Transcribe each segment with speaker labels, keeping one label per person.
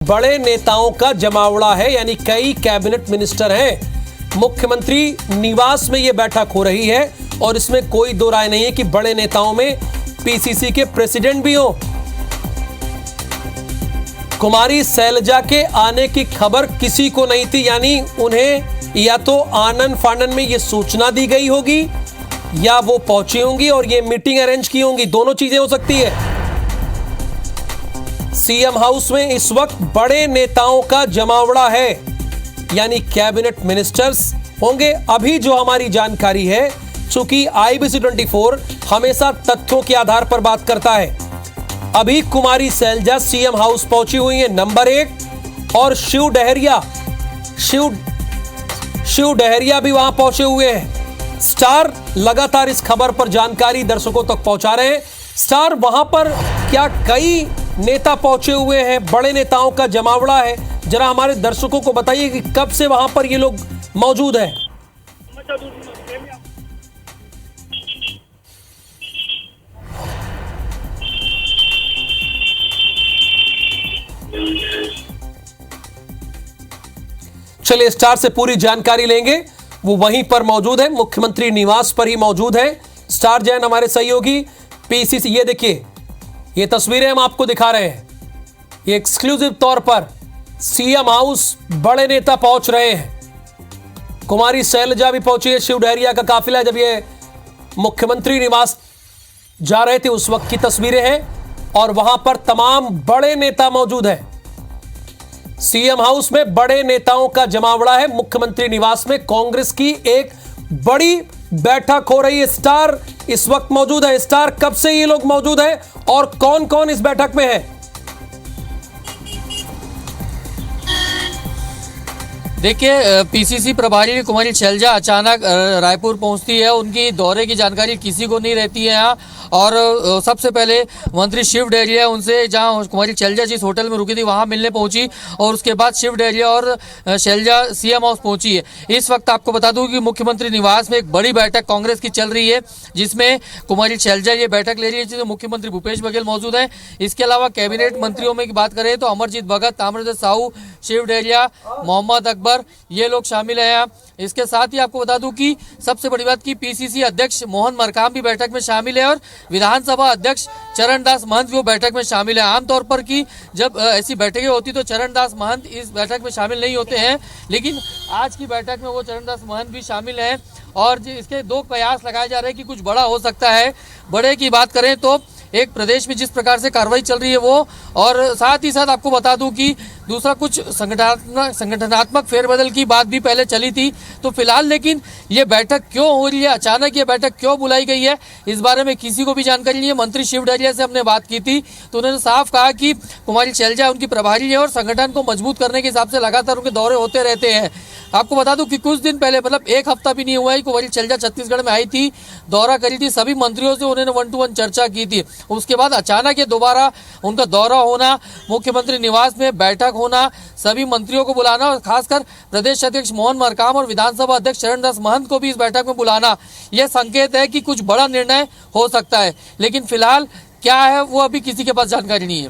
Speaker 1: बड़े नेताओं का जमावड़ा है, यानी कई कैबिनेट मिनिस्टर हैं। मुख्यमंत्री निवास में यह बैठक हो रही है और इसमें कोई दो राय नहीं है कि बड़े नेताओं में पीसीसी के प्रेसिडेंट भी हो। कुमारी शैलजा के आने की खबर किसी को नहीं थी, यानी उन्हें या तो आनन फानन में यह सूचना दी गई होगी या वो पहुंची होंगी और ये मीटिंग अरेंज की होंगी। दोनों चीजें हो सकती है। सीएम हाउस में इस वक्त बड़े नेताओं का जमावड़ा है, यानी कैबिनेट मिनिस्टर्स होंगे। अभी जो हमारी जानकारी है, चूंकि आईबीसी 24 हमेशा तथ्यों के आधार पर बात करता है, अभी कुमारी शैलजा सीएम हाउस पहुंची हुई है नंबर 1, और शिव डहरिया भी वहां पहुंचे हुए हैं। स्टार लगातार इस खबर पर जानकारी दर्शकों तक पहुंचा रहे हैं। स्टार, वहां पर क्या कई नेता पहुंचे हुए हैं, बड़े नेताओं का जमावड़ा है? जरा हमारे दर्शकों को बताइए कि कब से वहां पर ये लोग मौजूद हैं। चलिए स्टार से पूरी जानकारी लेंगे। वो वहीं पर मौजूद है, मुख्यमंत्री निवास पर ही मौजूद है। स्टार जैन हमारे सहयोगी पीसीसी, ये देखिए, ये तस्वीरें हम आपको दिखा रहे हैं। ये एक्सक्लूसिव तौर पर सीएम हाउस बड़े नेता पहुंच रहे हैं। कुमारी शैलजा भी पहुंची है, शिव डहरिया का काफिला जब ये मुख्यमंत्री निवास जा रहे थे उस वक्त की तस्वीरें हैं, और वहां पर तमाम बड़े नेता मौजूद हैं। सीएम हाउस में बड़े नेताओं का जमावड़ा है। मुख्यमंत्री निवास में कांग्रेस की एक बड़ी बैठक हो रही है। स्टार इस वक्त मौजूद है। स्टार, कब से ये लोग मौजूद हैं और कौन कौन इस बैठक में है?
Speaker 2: देखिए, पीसीसी प्रभारी कुमारी शैलजा अचानक रायपुर पहुंचती है। उनकी दौरे की जानकारी किसी को नहीं रहती है यहाँ। और सबसे पहले मंत्री शिव डहरिया उनसे, जहां कुमारी शैलजा जिस होटल में रुकी थी वहां मिलने पहुंची, और उसके बाद शिव डहरिया और शैलजा सीएम हाउस पहुंची है। इस वक्त आपको बता दूं कि मुख्यमंत्री निवास में एक बड़ी बैठक कांग्रेस की चल रही है, जिसमें कुमारी शैलजा ये बैठक ले रही है, जिसमें मुख्यमंत्री भूपेश बघेल मौजूद है। इसके अलावा कैबिनेट मंत्रियों में की बात करें तो अमरजीत भगत, ताम्रध्वज साहू, शिव डहरिया, मोहम्मद अकबर, ये लोग शामिल हैं। इसके साथ ही आपको बता दूं कि सबसे बड़ी बात की पीसीसी अध्यक्ष मोहन मरकाम भी बैठक में शामिल है, और विधानसभा अध्यक्ष चरणदास महंत भी वो बैठक में शामिल है। आमतौर पर कि जब ऐसी बैठकें होती तो चरणदास महंत इस बैठक में शामिल नहीं होते हैं, लेकिन आज की बैठक में वो चरणदास महंत भी शामिल हैं। और इसके दो कयास लगाए जा रहे हैं कि कुछ बड़ा हो सकता है। बड़े की बात करें तो एक प्रदेश में जिस प्रकार से कार्रवाई चल रही है वो, और साथ ही साथ आपको बता दूं कि दूसरा कुछ संगठनात्मक फेरबदल की बात भी पहले चली थी। तो फिलहाल लेकिन ये बैठक क्यों हो रही है, अचानक ये बैठक क्यों बुलाई गई है, इस बारे में किसी को भी जानकारी नहीं है। मंत्री शिव डहरिया से हमने बात की थी तो उन्होंने साफ कहा कि कुमारी शैलजा उनकी प्रभारी है और संगठन को मजबूत करने के हिसाब से लगातार उनके दौरे होते रहते हैं। आपको बता दूं कि कुछ दिन पहले, मतलब एक हफ्ता भी नहीं हुआ है, कुमारी शैलजा छत्तीसगढ़ में आई थी, दौरा करी थी, सभी मंत्रियों से उन्होंने 1-to-1 चर्चा की थी। उसके बाद अचानक ये दोबारा उनका दौरा होना, मुख्यमंत्री निवास में बैठक होना, सभी मंत्रियों को बुलाना, और खासकर प्रदेश अध्यक्ष मोहन मरकाम और विधानसभा अध्यक्ष चरणदास महंत को भी इस बैठक में बुलाना, यह संकेत है कि कुछ बड़ा निर्णय हो सकता है। लेकिन फिलहाल क्या है वो अभी किसी के पास जानकारी नहीं है।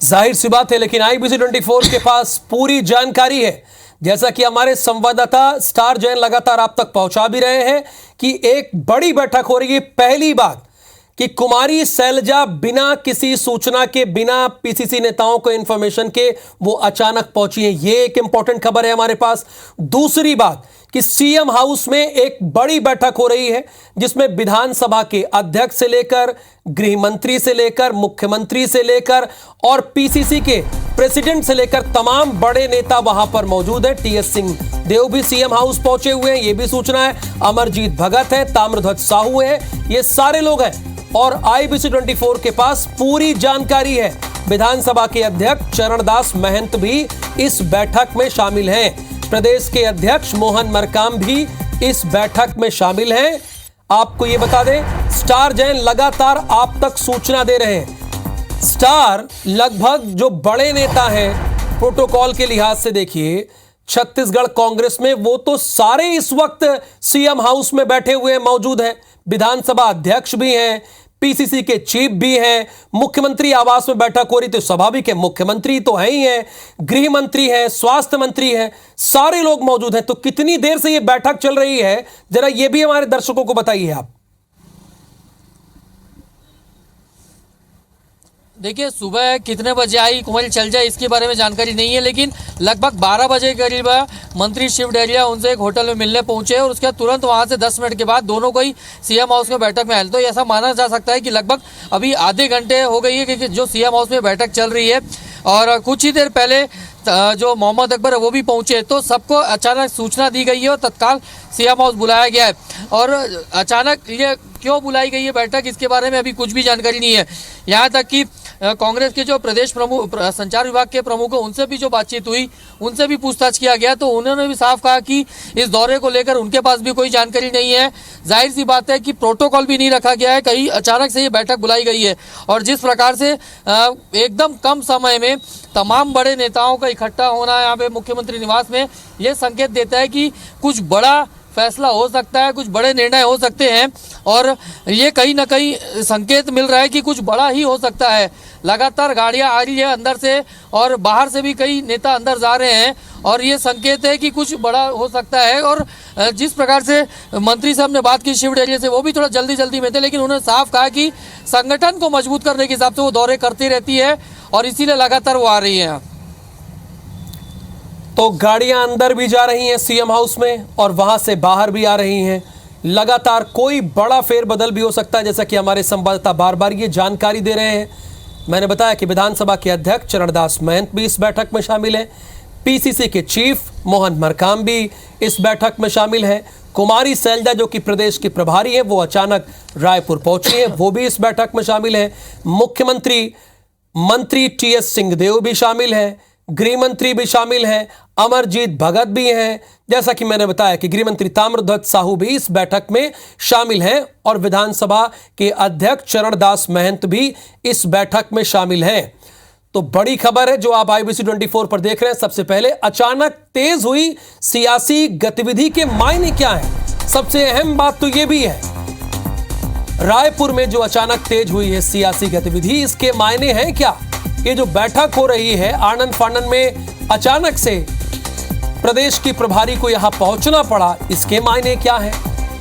Speaker 1: जाहिर सी बात है, लेकिन आईबीसी 24 के पास पूरी जानकारी है। जैसा कि हमारे संवाददाता स्टार जैन लगातार आप तक पहुंचा भी रहे हैं कि एक बड़ी बैठक हो रही है। पहली बात कि कुमारी शैलजा बिना किसी सूचना के, बिना पीसीसी नेताओं को इंफॉर्मेशन के वो अचानक पहुंची है, ये एक इंपॉर्टेंट खबर है हमारे पास। दूसरी बात कि सीएम हाउस में एक बड़ी बैठक हो रही है, जिसमें विधानसभा के अध्यक्ष से लेकर, गृह मंत्री से लेकर, मुख्यमंत्री से लेकर और पीसीसी के प्रेसिडेंट से लेकर तमाम बड़े नेता वहां पर मौजूद हैं। टीएस सिंहदेव भी सीएम हाउस पहुंचे हुए हैं, ये भी सूचना है। अमरजीत भगत है, ताम्रध्वज साहू है, ये सारे लोग हैं। और आईबीसी 24 के पास पूरी जानकारी है, विधानसभा के अध्यक्ष चरणदास महंत भी इस बैठक में शामिल हैं। प्रदेश के अध्यक्ष मोहन मरकाम भी इस बैठक में शामिल हैं। आपको यह बता दें, स्टार जैन लगातार आप तक सूचना दे रहे हैं। स्टार, लगभग जो बड़े नेता हैं प्रोटोकॉल के लिहाज से, देखिए छत्तीसगढ़ कांग्रेस में, वो तो सारे इस वक्त सीएम हाउस में बैठे हुए मौजूद हैं। विधानसभा अध्यक्ष भी हैं, पीसीसी के चीफ भी हैं, मुख्यमंत्री आवास में बैठक हो रही, तो स्वाभाविक है मुख्यमंत्री तो है ही है, गृह मंत्री है, स्वास्थ्य मंत्री है, सारे लोग मौजूद हैं। तो कितनी देर से यह बैठक चल रही है, जरा यह भी हमारे दर्शकों को बताइए आप।
Speaker 2: देखिए, सुबह कितने बजे आई कुमारी शैलजा इसके बारे में जानकारी नहीं है, लेकिन लगभग 12 बजे के करीब मंत्री शिव डहरिया उनसे एक होटल में मिलने पहुंचे और उसके बाद तुरंत वहां से 10 मिनट के बाद दोनों को ही सीएम हाउस में बैठक में आए। तो ऐसा माना जा सकता है कि लगभग अभी आधे घंटे हो गई है कि जो सीएम हाउस में बैठक चल रही है, और कुछ ही देर पहले जो मोहम्मद अकबर है वो भी पहुंचे। तो सबको अचानक सूचना दी गई है और तत्काल सीएम हाउस बुलाया गया है। और अचानक ये क्यों बुलाई गई है बैठक, इसके बारे में अभी कुछ भी जानकारी नहीं है। यहाँ तक कि कांग्रेस के जो प्रदेश प्रमुख संचार विभाग के प्रमुख हैं उनसे भी जो बातचीत हुई, उनसे भी पूछताछ किया गया, तो उन्होंने भी साफ कहा कि इस दौरे को लेकर उनके पास भी कोई जानकारी नहीं है। जाहिर सी बात है कि प्रोटोकॉल भी नहीं रखा गया है, कहीं अचानक से ये बैठक बुलाई गई है। और जिस प्रकार से एकदम कम समय में तमाम बड़े नेताओं का इकट्ठा होना यहाँ पे मुख्यमंत्री निवास में, ये संकेत देता है कि कुछ बड़ा फैसला हो सकता है, कुछ बड़े निर्णय हो सकते हैं। और ये कहीं ना कहीं संकेत मिल रहा है कि कुछ बड़ा ही हो सकता है। लगातार गाड़ियां आ रही है अंदर से और बाहर से भी कई नेता अंदर जा रहे हैं, और ये संकेत है कि कुछ बड़ा हो सकता है। और जिस प्रकार से मंत्री साहब ने बात की शिव डहरिया से, वो भी थोड़ा जल्दी में थे, लेकिन उन्होंने साफ कहा कि संगठन को मजबूत करने के हिसाब से वो दौरे करती रहती है और इसीलिए लगातार वो आ रही है।
Speaker 1: तो गाड़ियां अंदर भी जा रही हैं सीएम हाउस में और वहां से बाहर भी आ रही हैं। लगातार कोई बड़ा फेरबदल भी हो सकता है, जैसा कि हमारे संवाददाता बार बार ये जानकारी दे रहे हैं। मैंने बताया कि विधानसभा के अध्यक्ष चरणदास महंत भी इस बैठक में शामिल हैं, पीसीसी के चीफ मोहन मरकाम भी इस बैठक में शामिल हैं, कुमारी शैलजा जो कि प्रदेश की प्रभारी हैं वो अचानक रायपुर पहुंची हैं, वो भी इस बैठक में शामिल हैं, मुख्यमंत्री मंत्री टीएस सिंहदेव भी शामिल हैं, गृह मंत्री भी शामिल हैं, अमरजीत भगत भी हैं, जैसा कि मैंने बताया कि गृह मंत्री ताम्रध्वज साहू भी इस बैठक में शामिल हैं, और विधानसभा के अध्यक्ष चरणदास महंत भी इस बैठक में शामिल हैं। तो बड़ी खबर है जो आप IBC 24 पर देख रहे हैं। सबसे पहले अचानक तेज हुई सियासी गतिविधि के मायने क्या है, सबसे अहम बात तो यह भी है रायपुर में जो अचानक तेज हुई है सियासी गतिविधि, इसके मायने हैं क्या। ये जो बैठक हो रही है आनंद फानन में, अचानक से प्रदेश की प्रभारी को यहां पहुंचना पड़ा, इसके मायने क्या है।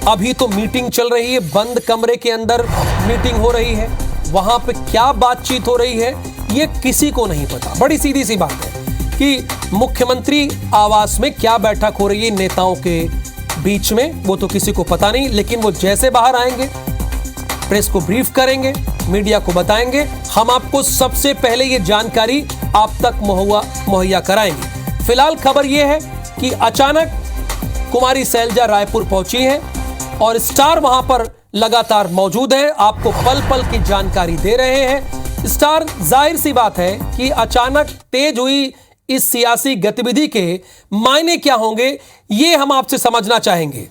Speaker 1: अभी तो मीटिंग चल रही है, बंद कमरे के अंदर मीटिंग हो रही है, वहां पे क्या बातचीत हो रही है ये किसी को नहीं पता। बड़ी सीधी सी बात है कि मुख्यमंत्री आवास में क्या बैठक हो रही है नेताओं के बीच में, वो तो किसी को पता नहीं। लेकिन वो जैसे बाहर आएंगे, प्रेस को ब्रीफ करेंगे, मीडिया को बताएंगे, हम आपको सबसे पहले ये जानकारी आप तक मुहैया कराएंगे। फिलहाल खबर यह है कि अचानक कुमारी शैलजा रायपुर पहुंची हैं और स्टार वहां पर लगातार मौजूद है, आपको पल पल की जानकारी दे रहे हैं। स्टार, जाहिर सी बात है कि अचानक तेज हुई इस सियासी गतिविधि के मायने क्या होंगे, ये हम आपसे समझना चाहेंगे।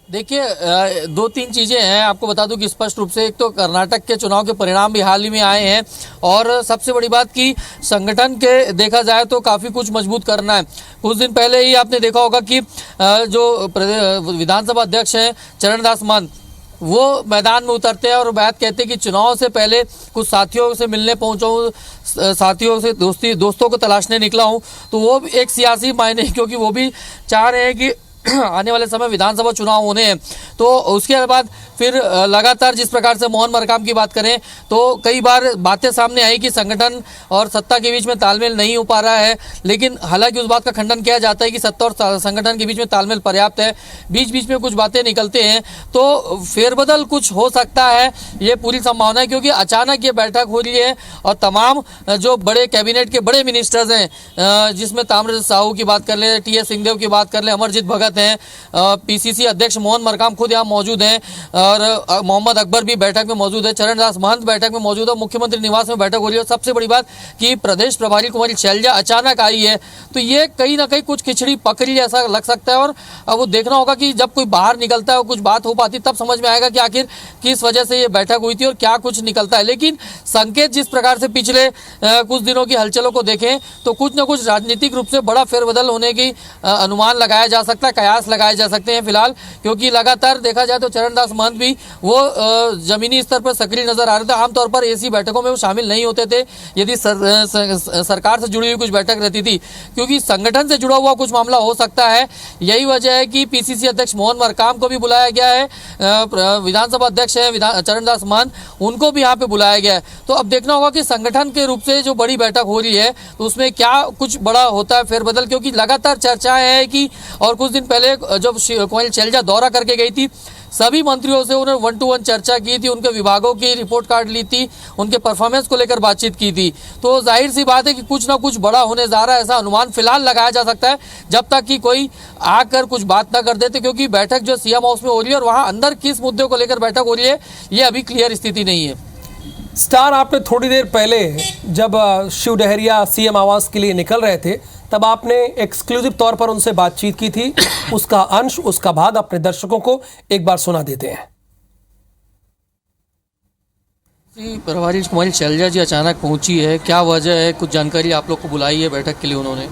Speaker 2: देखिए, 2-3 चीज़ें हैं, आपको बता दूं कि स्पष्ट रूप से एक तो कर्नाटक के चुनाव के परिणाम भी हाल ही में आए हैं, और सबसे बड़ी बात कि संगठन के देखा जाए तो काफ़ी कुछ मजबूत करना है। कुछ दिन पहले ही आपने देखा होगा कि जो विधानसभा अध्यक्ष हैं चरणदास महंत, वो मैदान में उतरते हैं और बात कहते हैं कि चुनाव से पहले कुछ साथियों से मिलने पहुंचा हूँ, साथियों से दोस्तों को तलाशने निकला हूँ। तो वो एक सियासी मायने, क्योंकि वो भी चाह रहे हैं कि आने वाले समय विधानसभा चुनाव होने हैं। तो उसके बाद फिर लगातार जिस प्रकार से मोहन मरकाम की बात करें तो कई बार बातें सामने आई कि संगठन और सत्ता के बीच में तालमेल नहीं हो पा रहा है, लेकिन हालांकि उस बात का खंडन किया जाता है कि सत्ता और संगठन के बीच में तालमेल पर्याप्त है। बीच बीच में कुछ बातें निकलते हैं, तो फेरबदल कुछ हो सकता है, ये पूरी संभावना है, क्योंकि अचानक ये बैठक हो रही है और तमाम जो बड़े कैबिनेट के बड़े मिनिस्टर्स हैं, जिसमें ताम्रध्वज साहू की बात कर ले, टीएस सिंहदेव की बात कर ले, अमरजीत भगत हैं, पीसीसी अध्यक्ष मोहन मरकाम खुद यहाँ मौजूद हैं, और मोहम्मद अकबर भी बैठक में मौजूद है, चरणदास महंत बैठक में मौजूद है, मुख्यमंत्री निवास में बैठक हो रही है। सबसे बड़ी बात कि प्रदेश प्रभारी कुमारी शैलजा अचानक आई है, तो ये कहीं ना कहीं कुछ खिचड़ी पकड़ी ऐसा लग सकता है। और अब वो देखना होगा कि जब कोई बाहर निकलता है और कुछ बात हो पाती, तब समझ में आएगा कि आखिर किस वजह से ये बैठक हुई थी और क्या कुछ निकलता है। लेकिन संकेत जिस प्रकार से पिछले कुछ दिनों की हलचलों को देखें तो कुछ न कुछ राजनीतिक रूप से बड़ा फेरबदल होने की अनुमान लगाया जा सकता है। कयास लगाए जा सकते हैं फिलहाल, क्योंकि लगातार देखा जाए तो चरणदास महंत भी वो जमीनी स्तर पर सक्रिय नजर आ रहे थे। आमतौर पर ऐसी बैठकों में वो शामिल नहीं होते थे यदि सरकार से जुड़ी हुई कुछ बैठक रहती थी, क्योंकि संगठन से जुड़ा हुआ कुछ मामला हो सकता है। यही वजह है कि पीसीसी अध्यक्ष मोहन मरकाम को भी बुलाया गया है, विधानसभा अध्यक्ष है चरणदास महंत, उनको भी यहाँ पे बुलाया गया है। तो अब देखना होगा कि संगठन के रूप से जो बड़ी बैठक हो रही है तो उसमें क्या कुछ बड़ा होता है फेरबदल, क्योंकि लगातार चर्चाएं है कि और कुछ दिन पहले जब कुमारी शैलजा दौरा करके गई थी, सभी मंत्रियों से उन्होंने 1-to-1 चर्चा की थी, उनके विभागों की रिपोर्ट कार्ड ली थी, उनके परफॉर्मेंस को लेकर बातचीत की थी। तो जाहिर सी बात है कि कुछ ना कुछ बड़ा होने जा रहा है, ऐसा अनुमान फिलहाल लगाया जा सकता है, जब तक कि कोई आकर कुछ बात ना कर देते, क्योंकि बैठक जो सीएम हाउस में हो रही है और वहाँ अंदर किस मुद्दे को लेकर बैठक हो रही है ये अभी क्लियर स्थिति नहीं है।
Speaker 1: स्टार, आपने थोड़ी देर पहले जब शिव डहरिया सीएम आवास के लिए निकल रहे थे तब आपने एक्सक्लूसिव तौर पर उनसे बातचीत की थी, उसका अंश, उसका भाग अपने दर्शकों को एक बार सुना देते हैं।
Speaker 2: प्रभारी कुमारी शैलजा जी अचानक पहुंची है, क्या वजह है, कुछ जानकारी आप लोग को बुलाई है बैठक के लिए उन्होंने?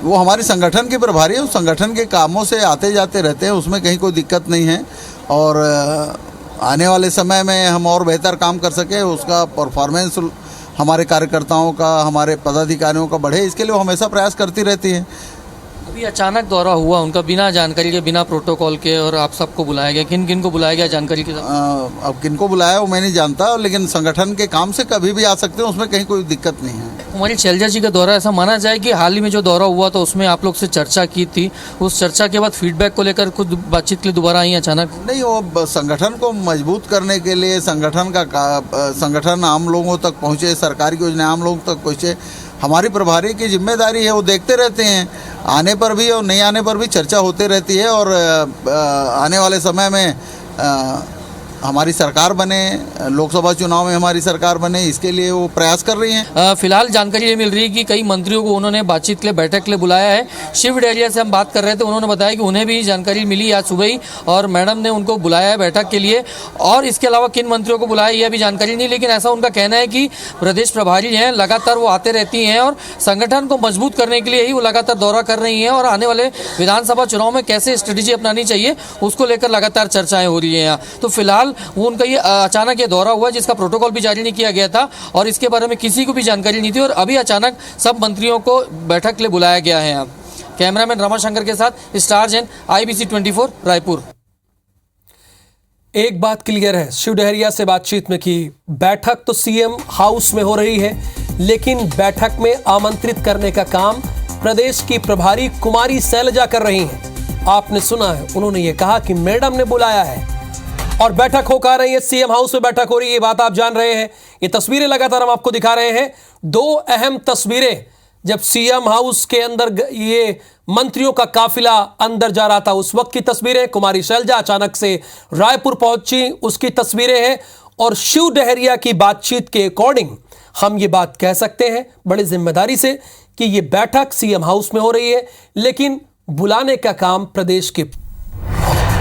Speaker 3: वो हमारे संगठन के प्रभारी है, उस संगठन के कामों से आते जाते रहते हैं, उसमें कहीं कोई दिक्कत नहीं है। और आने वाले समय में हम और बेहतर काम कर सके, उसका परफॉर्मेंस हमारे कार्यकर्ताओं का, हमारे पदाधिकारियों का बढ़े, इसके लिए वो हमेशा प्रयास करती रहती हैं।
Speaker 2: अभी अचानक दौरा हुआ उनका, बिना जानकारी के, बिना प्रोटोकॉल के, और आप सबको बुलाया गया, किन किन को बुलाया गया जानकारी के साथ?
Speaker 3: अब किन को बुलाया वो मैं नहीं जानता, लेकिन संगठन के काम से कभी भी आ सकते हैं, उसमें कहीं कोई दिक्कत नहीं है।
Speaker 2: कुमारी शैलजा जी का दौरा, ऐसा माना जाए कि हाल ही में जो दौरा हुआ तो उसमें आप लोग से चर्चा की थी, उस चर्चा के बाद फीडबैक को लेकर खुद बातचीत के लिए दोबारा आई अचानक?
Speaker 3: नहीं, वो संगठन को मजबूत करने के लिए, संगठन आम लोगों तक पहुँचे, सरकारी योजना आम लोगों तक पहुँचे, हमारी प्रभारी की जिम्मेदारी है। वो देखते रहते हैं, आने पर भी और नहीं आने पर भी चर्चा होती रहती है, और आने वाले समय में हमारी सरकार बने, लोकसभा चुनाव में हमारी सरकार बने, इसके लिए वो प्रयास कर रही हैं।
Speaker 2: फिलहाल जानकारी ये मिल रही है कि कई मंत्रियों को उन्होंने बातचीत के लिए, बैठक के लिए बुलाया है। शिव डहरिया से हम बात कर रहे थे, उन्होंने बताया कि उन्हें भी जानकारी मिली आज सुबह ही और मैडम ने उनको बुलाया है बैठक के लिए। और इसके अलावा किन मंत्रियों को बुलाया ये अभी जानकारी नहीं, लेकिन ऐसा उनका कहना है कि प्रदेश प्रभारी हैं, लगातार वो आते रहती हैं और संगठन को मजबूत करने के लिए ही वो लगातार दौरा कर रही हैं, और आने वाले विधानसभा चुनाव में कैसे स्ट्रेटेजी अपनानी चाहिए उसको लेकर लगातार चर्चाएं हो रही हैं यहाँ। तो फिलहाल वो उनका ये अचानक ये दौरा हुआ जिसका प्रोटोकॉल भी जारी नहीं किया गया था और इसके बारे में किसी को भी जानकारी नहीं थी, और अभी अचानक सब मंत्रियों को बैठक के लिए बुलाया गया है। यहाँ कैमरामैन रमाशंकर के साथ स्टार जैन, IBC 24 रायपुर।
Speaker 1: एक बात क्लियर है, शिव डहरिया से बातचीत में की, बैठक तो सीएम हाउस में हो रही है, लेकिन बैठक में आमंत्रित करने का काम प्रदेश की प्रभारी कुमारी शैलजा कर रही हैं। आपने सुना है, उन्होंने ये कहा कि मैडम ने बुलाया है और बैठक होकर रही है, सीएम हाउस में बैठक हो रही है, ये बात आप जान रहे हैं। ये तस्वीरें लगातार हम आपको दिखा रहे हैं, दो अहम तस्वीरें जब सीएम हाउस के अंदर ये मंत्रियों का काफिला अंदर जा रहा था उस वक्त की तस्वीरें। कुमारी शैलजा अचानक से रायपुर पहुंची, उसकी तस्वीरें हैं। और शिव डहरिया की बातचीत के अकॉर्डिंग हम ये बात कह सकते हैं बड़ी जिम्मेदारी से कि ये बैठक सीएम हाउस में हो रही है, लेकिन बुलाने का काम प्रदेश के।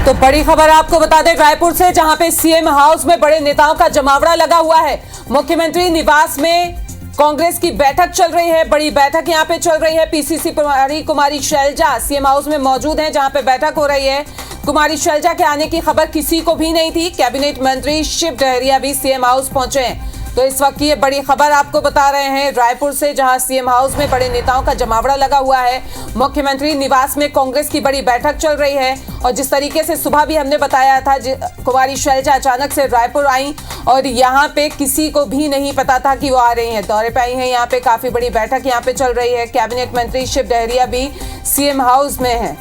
Speaker 4: तो बड़ी खबर आपको बता दें रायपुर से, जहां पे सीएम हाउस में बड़े नेताओं का जमावड़ा लगा हुआ है। मुख्यमंत्री निवास में कांग्रेस की बैठक चल रही है, बड़ी बैठक यहां पे चल रही है। पीसीसी प्रभारी कुमारी शैलजा सीएम हाउस में मौजूद हैं, जहां पे बैठक हो रही है। कुमारी शैलजा के आने की खबर किसी को भी नहीं थी। कैबिनेट मंत्री शिव डहरिया भी सीएम हाउस पहुंचे हैं। तो इस वक्त की ये बड़ी खबर आपको बता रहे हैं रायपुर से, जहां सीएम हाउस में बड़े नेताओं का जमावड़ा लगा हुआ है। मुख्यमंत्री निवास में कांग्रेस की बड़ी बैठक चल रही है, और जिस तरीके से सुबह भी हमने बताया था, कुमारी शैलजा अचानक से रायपुर आई और यहाँ पे किसी को भी नहीं पता था कि वो आ रही हैं, दौरे पे आई हैं। यहाँ पे काफी बड़ी बैठक यहाँ पे चल रही है। कैबिनेट मंत्री शिव डहरिया भी सीएम हाउस में है।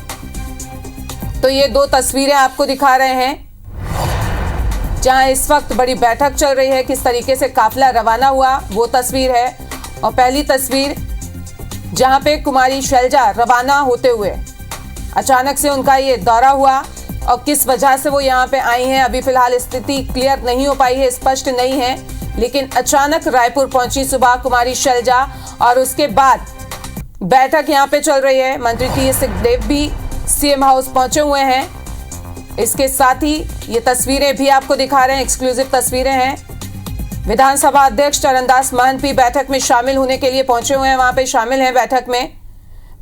Speaker 4: तो ये दो तस्वीरें आपको दिखा रहे हैं, जहां इस वक्त बड़ी बैठक चल रही है, किस तरीके से काफिला रवाना हुआ वो तस्वीर है। और पहली तस्वीर जहां पे कुमारी शैलजा रवाना होते हुए अचानक से उनका ये दौरा हुआ, और किस वजह से वो यहाँ पे आई हैं अभी फिलहाल स्थिति क्लियर नहीं हो पाई है, स्पष्ट नहीं है। लेकिन अचानक रायपुर पहुंची सुबह कुमारी शैलजा, और उसके बाद बैठक यहाँ पे चल रही है। मंत्री टीएस सिंहदेव भी सीएम हाउस पहुंचे हुए हैं। इसके साथ ही ये तस्वीरें भी आपको दिखा रहे हैं, एक्सक्लूसिव तस्वीरें हैं। विधानसभा अध्यक्ष चरणदास महंत भी बैठक में शामिल होने के लिए पहुंचे हुए हैं, वहां पे शामिल हैं बैठक में।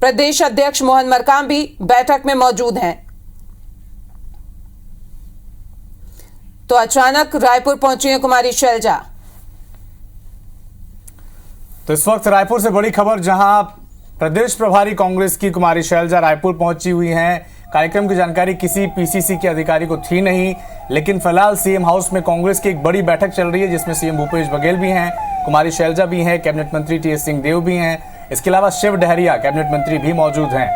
Speaker 4: प्रदेश अध्यक्ष मोहन मरकाम भी बैठक में मौजूद हैं। तो अचानक रायपुर पहुंची हैं कुमारी शैलजा।
Speaker 5: तो इस वक्त रायपुर से बड़ी खबर, जहां प्रदेश प्रभारी कांग्रेस की कुमारी शैलजा रायपुर पहुंची हुई हैं। कार्यक्रम की जानकारी किसी पीसीसी के अधिकारी को थी नहीं, लेकिन फिलहाल सीएम हाउस में कांग्रेस की एक बड़ी बैठक चल रही है, जिसमें सीएम भूपेश बघेल भी हैं, कुमारी शैलजा भी हैं, कैबिनेट मंत्री टीएस सिंहदेव भी हैं, इसके अलावा शिव डहरिया कैबिनेट मंत्री भी मौजूद हैं।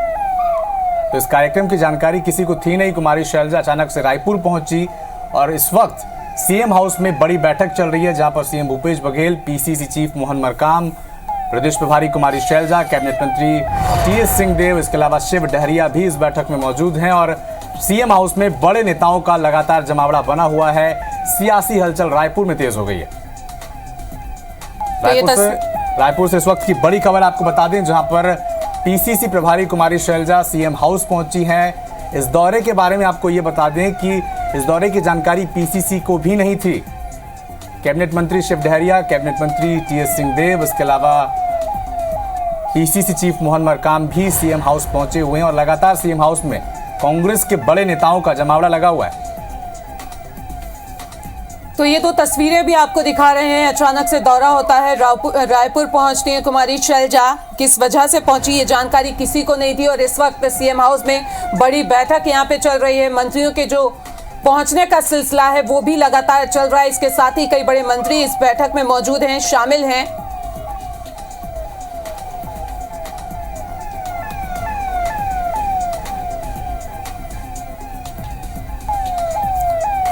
Speaker 5: तो इस कार्यक्रम की जानकारी किसी को थी नहीं। कुमारी शैलजा अचानक से रायपुर पहुंची और इस वक्त सीएम हाउस में बड़ी बैठक चल रही है, जहां पर CM Bhupesh Baghel, PCC chief Mohan Markam, प्रदेश प्रभारी कुमारी शैलजा, कैबिनेट मंत्री टीएस सिंहदेव, इसके अलावा शिव डहरिया भी इस बैठक में मौजूद हैं। और सीएम हाउस में बड़े नेताओं का लगातार जमावड़ा बना हुआ है। सियासी हलचल रायपुर में तेज हो गई है। रायपुर से इस वक्त की बड़ी खबर आपको बता दें, जहां पर पीसीसी प्रभारी कुमारी शैलजा सीएम हाउस पहुंची हैं। इस दौरे के बारे में आपको ये बता दें कि इस दौरे की जानकारी पीसीसी को भी नहीं थी। कैबिनेट मंत्री शिव डहरिया, कैबिनेट मंत्री टीएस सिंहदेव, इसके अलावा पीसीसी चीफ मोहन मरकाम भी सीएम हाउस पहुंचे हुए हैं और लगातार सीएम हाउस में कांग्रेस के बड़े नेताओं का जमावड़ा लगा हुआ है।
Speaker 4: तो ये दो तस्वीरें भी आपको दिखा रहे हैं। अचानक से दौरा होता है, रायपुर पहुंचती है कुमारी शैलजा। किस वजह से पहुंची ये जानकारी किसी को नहीं थी और इस वक्त सीएम हाउस में बड़ी बैठक यहाँ पे चल रही है। मंत्रियों के जो पहुंचने का सिलसिला है वो भी लगातार चल रहा है। इसके साथ ही कई बड़े मंत्री इस बैठक में मौजूद हैं, शामिल हैं।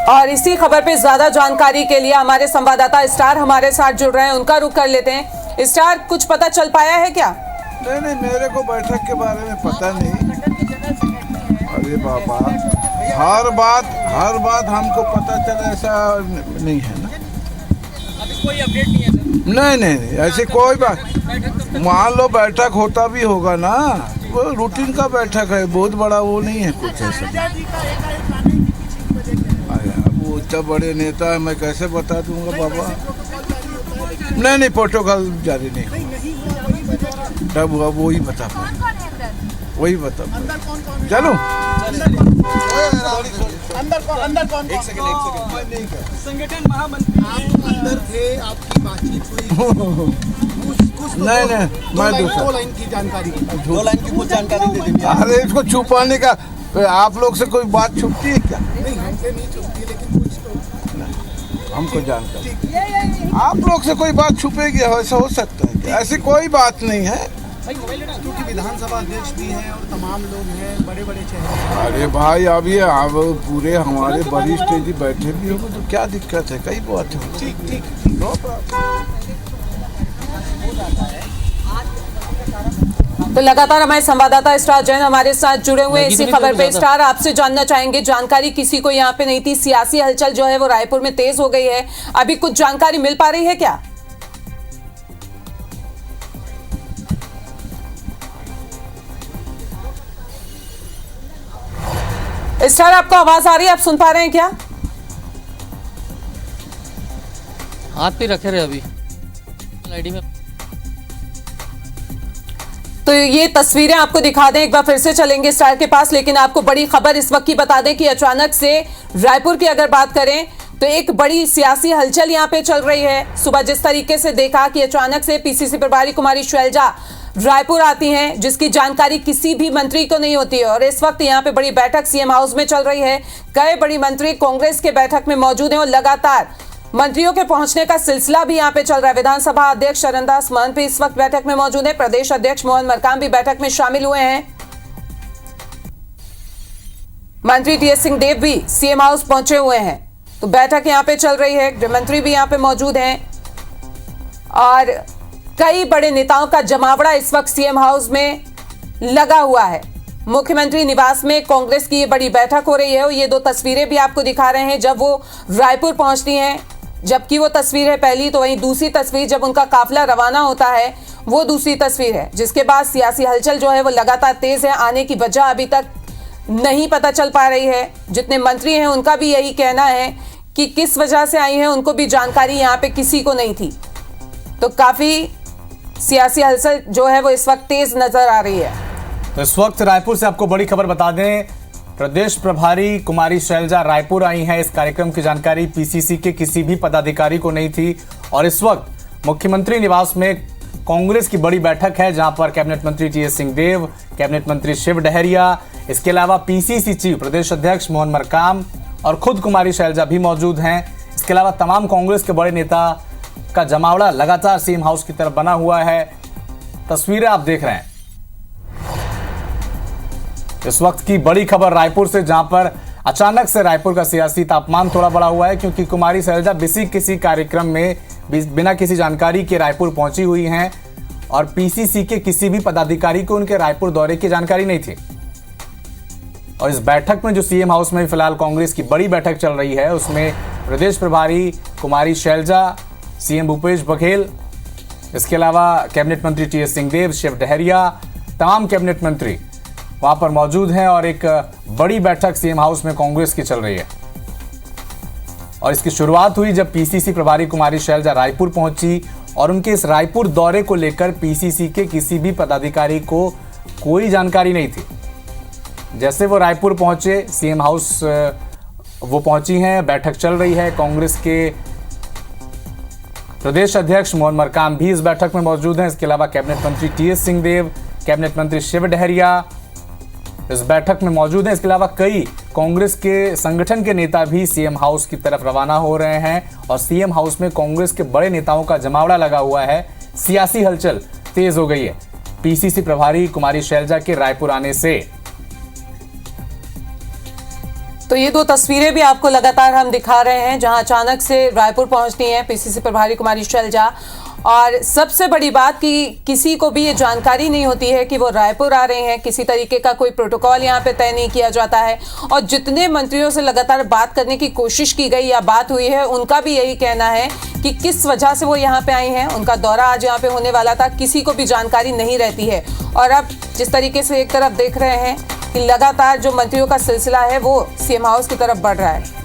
Speaker 4: और इसी खबर पे ज्यादा जानकारी के लिए हमारे संवाददाता स्टार हमारे साथ जुड़ रहे हैं, उनका रुख कर लेते हैं। स्टार, कुछ पता चल पाया है क्या?
Speaker 6: नहीं, मेरे को बैठक के बारे में पता नहीं। अरे बाबा, हर बात हमको पता चले ऐसा नहीं है ना।
Speaker 2: अभी कोई अपडेट नहीं है?
Speaker 6: नहीं, ऐसी कोई बात। मान लो बैठक होता भी होगा ना, वो रूटीन का बैठक है, बहुत बड़ा वो नहीं है कुछ ऐसा। वो इतना बड़े नेता है, मैं कैसे बता दूंगा बाबा। नहीं, प्रोटोकॉल जारी नहीं, तब वही बता पाए, वही बता पाए। चलो
Speaker 7: अंदर कौन? एक सेकंड। संगठन महामंत्री अंदर थे, आपकी बातचीत हुई?
Speaker 6: नहीं, मैं
Speaker 7: दो लाइन की जानकारी, 2 लाइन की कुछ जानकारी दे देंगे।
Speaker 6: अरे इसको छुपाने का, आप लोग से कोई बात छुपती है क्या?
Speaker 7: नहीं, हमसे नहीं छुपती, लेकिन कुछ तो
Speaker 6: हमको जानकारी। आप लोग से कोई बात छुपेगी, ऐसा हो सकता है क्या? ऐसी कोई बात नहीं है,
Speaker 7: क्योंकि विधानसभा अध्यक्ष भी हैं और तमाम लोग हैं, बड़े चेहरे।
Speaker 6: अरे भाई, अब ये आप पूरे हमारे वरिष्ठ जी बैठे भी होंगे तो क्या दिक्कत है? कई बात है।
Speaker 7: ठीक।
Speaker 4: तो लगातार हमारे संवाददाता स्टार जैन हमारे साथ जुड़े हुए हैं इसी खबर पे। स्टार, आपसे जानना चाहेंगे, जानकारी किसी को यहाँ पे नहीं थी, सियासी हलचल जो है वो रायपुर में तेज हो गई है, अभी कुछ जानकारी मिल पा रही है क्या? स्टार, आपको आवाज आ रही है, आप सुन पा रहे हैं क्या?
Speaker 2: हाथ पे रखे रहे अभी आईडी में।
Speaker 4: तो ये तस्वीरें आपको दिखा दें, एक बार फिर से चलेंगे स्टार के पास, लेकिन आपको बड़ी खबर इस वक्त की बता दें कि अचानक से रायपुर की अगर बात करें तो एक बड़ी सियासी हलचल यहां पे चल रही है। सुबह जिस तरीके से देखा कि अचानक से पीसीसी प्रभारी कुमारी शैलजा रायपुर आती हैं, जिसकी जानकारी किसी भी मंत्री को नहीं होती है, और इस वक्त यहाँ पे बड़ी बैठक सीएम हाउस में चल रही है। कई बड़ी मंत्री कांग्रेस के बैठक में मौजूद हैं और लगातार मंत्रियों के पहुंचने का सिलसिला भी यहाँ पे चल रहा है। विधानसभा अध्यक्ष शरणदास महंत भी इस वक्त बैठक में मौजूद है, प्रदेश अध्यक्ष मोहन मरकाम भी बैठक में शामिल हुए हैं, मंत्री टीएस सिंहदेव भी सीएम हाउस पहुंचे हुए हैं। तो बैठक यहाँ पे चल रही है, गृह मंत्री भी यहाँ पे मौजूद हैं और कई बड़े नेताओं का जमावड़ा इस वक्त सीएम हाउस में लगा हुआ है। मुख्यमंत्री निवास में कांग्रेस की ये बड़ी बैठक हो रही है और ये दो तस्वीरें भी आपको दिखा रहे हैं जब वो रायपुर पहुंचती हैं, जबकि वो तस्वीर है पहली, तो वहीं दूसरी तस्वीर जब उनका काफिला रवाना होता है वो दूसरी तस्वीर है, जिसके बाद सियासी हलचल जो है वो लगातार तेज है। आने की वजह अभी तक नहीं पता चल पा रही है। जितने मंत्री हैं उनका भी यही कहना है कि किस वजह से आई हैं उनको भी जानकारी यहाँ पे किसी को नहीं थी। तो काफी सियासी हलचल जो है वो इस वक्त तेज नजर आ रही है।
Speaker 5: तो इस वक्त रायपुर से आपको बड़ी खबर बता दें, प्रदेश प्रभारी कुमारी शैलजा रायपुर आई हैं। इस कार्यक्रम की जानकारी पीसीसी के किसी भी पदाधिकारी को नहीं थी और इस वक्त मुख्यमंत्री निवास में कांग्रेस की बड़ी बैठक है, जहां पर कैबिनेट मंत्री टीएस सिंहदेव, कैबिनेट मंत्री शिव डहरिया, इसके अलावा पीसीसी चीफ प्रदेश अध्यक्ष मोहन मरकाम और खुद कुमारी शैलजा भी मौजूद हैं। इसके अलावा तमाम कांग्रेस के बड़े नेता का जमावड़ा लगातार सीएम हाउस की तरफ बना हुआ है। तस्वीरें आप देख रहे हैं। इस वक्त की बड़ी खबर रायपुर से, जहां पर अचानक से रायपुर का सियासी तापमान थोड़ा बढ़ा हुआ है, क्योंकि कुमारी शैलजा किसी कार्यक्रम में बिना किसी जानकारी के रायपुर पहुंची हुई हैं और पीसीसी के किसी भी पदाधिकारी को उनके रायपुर दौरे की जानकारी नहीं थी। और इस बैठक में जो सीएम हाउस में फिलहाल कांग्रेस की बड़ी बैठक चल रही है, उसमें प्रदेश प्रभारी कुमारी शैलजा, सीएम भूपेश बघेल, इसके अलावा कैबिनेट मंत्री टीएस सिंहदेव, शिव डहरिया, तमाम कैबिनेट मंत्री वहां पर मौजूद हैं और एक बड़ी बैठक सीएम हाउस में कांग्रेस की चल रही है। और इसकी शुरुआत हुई जब पीसीसी प्रभारी कुमारी शैलजा रायपुर पहुंची और उनके इस रायपुर दौरे को लेकर पीसीसी के किसी भी पदाधिकारी को कोई जानकारी नहीं थी। जैसे वो रायपुर पहुंचे, सीएम हाउस वो पहुंची हैं, बैठक चल रही है। कांग्रेस के प्रदेश अध्यक्ष मोहन मरकाम भी इस बैठक में मौजूद हैं। इसके अलावा कैबिनेट मंत्री टीएस सिंहदेव, कैबिनेट मंत्री शिव डहरिया इस बैठक में मौजूद हैं। इसके अलावा कई कांग्रेस के संगठन के नेता भी सीएम हाउस की तरफ रवाना हो रहे हैं और सीएम हाउस में कांग्रेस के बड़े नेताओं का जमावड़ा लगा हुआ है। सियासी हलचल तेज हो गई है पीसीसी प्रभारी कुमारी शैलजा के रायपुर आने से।
Speaker 4: तो ये दो तस्वीरें भी आपको लगातार हम दिखा रहे हैं, जहां अचानक से रायपुर पहुंचती हैं पीसीसी प्रभारी कुमारी शैलजा। और सबसे बड़ी बात कि किसी को भी ये जानकारी नहीं होती है कि वो रायपुर आ रहे हैं, किसी तरीके का कोई प्रोटोकॉल यहाँ पे तय नहीं किया जाता है। और जितने मंत्रियों से लगातार बात करने की कोशिश की गई या बात हुई है, उनका भी यही कहना है कि किस वजह से वो यहाँ पे आई हैं। उनका दौरा आज यहाँ पे होने वाला था, किसी को भी जानकारी नहीं रहती है। और अब जिस तरीके से एक तरफ देख रहे हैं कि लगातार जो मंत्रियों का सिलसिला है वो सीएम हाउस की तरफ बढ़ रहा है।